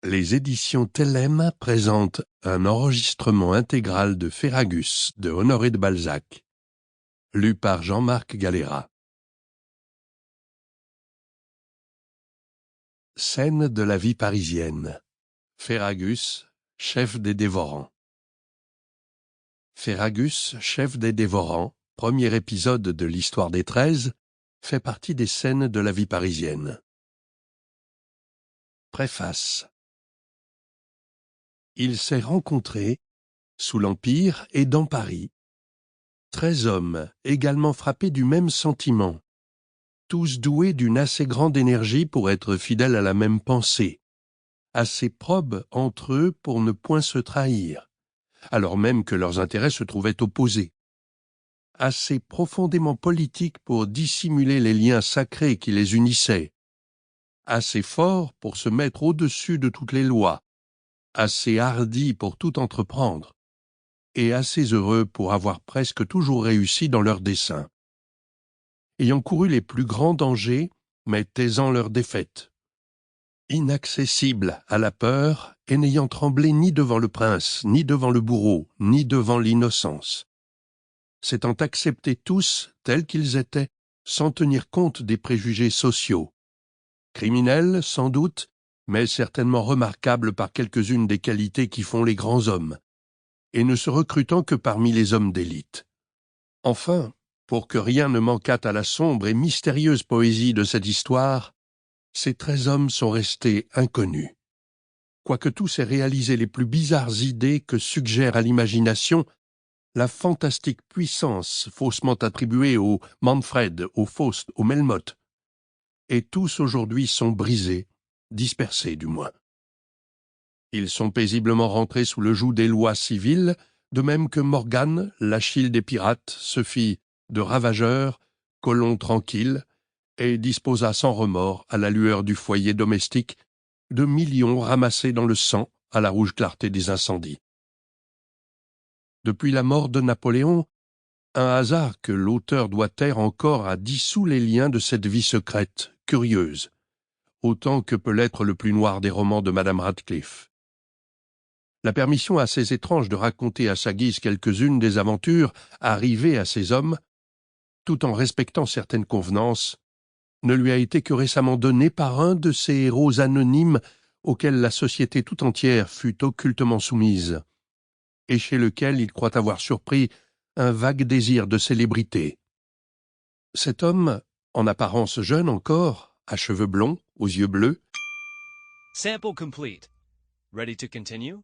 Les éditions Tellem présentent un enregistrement intégral de Ferragus de Honoré de Balzac, lu par Jean-Marc Galera. Scène de la vie parisienne. Ferragus, chef des dévorants. Ferragus, chef des dévorants, premier épisode de l'Histoire des 13, fait partie des scènes de la vie parisienne. Préface. Il s'est rencontré, sous l'Empire et dans Paris, 13 hommes également frappés du même sentiment, tous doués d'une assez grande énergie pour être fidèles à la même pensée, assez probes entre eux pour ne point se trahir, alors même que leurs intérêts se trouvaient opposés, assez profondément politiques pour dissimuler les liens sacrés qui les unissaient, assez forts pour se mettre au-dessus de toutes les lois, assez hardis pour tout entreprendre, et assez heureux pour avoir presque toujours réussi dans leurs desseins. Ayant couru les plus grands dangers, mais taisant leurs défaites. Inaccessibles à la peur et n'ayant tremblé ni devant le prince, ni devant le bourreau, ni devant l'innocence. S'étant acceptés tous tels qu'ils étaient, sans tenir compte des préjugés sociaux. Criminels, sans doute, mais certainement remarquables par quelques-unes des qualités qui font les grands hommes, et ne se recrutant que parmi les hommes d'élite. Enfin, pour que rien ne manquât à la sombre et mystérieuse poésie de cette histoire, ces 13 hommes sont restés inconnus. Quoique tous aient réalisé les plus bizarres idées que suggère à l'imagination la fantastique puissance faussement attribuée au Manfred, au Faust, au Melmoth, et tous aujourd'hui sont brisés, dispersés du moins. Ils sont paisiblement rentrés sous le joug des lois civiles, de même que Morgane, l'Achille des pirates, se fit de ravageur, colon tranquille, et disposa sans remords, à la lueur du foyer domestique, de millions ramassés dans le sang à la rouge clarté des incendies. Depuis la mort de Napoléon, un hasard que l'auteur doit taire encore a dissous les liens de cette vie secrète, curieuse, autant que peut l'être le plus noir des romans de Madame Radcliffe. La permission assez étrange de raconter à sa guise quelques-unes des aventures arrivées à ces hommes, tout en respectant certaines convenances, ne lui a été que récemment donnée par un de ces héros anonymes auxquels la société tout entière fut occultement soumise, et chez lequel il croit avoir surpris un vague désir de célébrité. Cet homme, en apparence jeune encore, à cheveux blonds, aux yeux bleus, Sample complete. Ready to continue?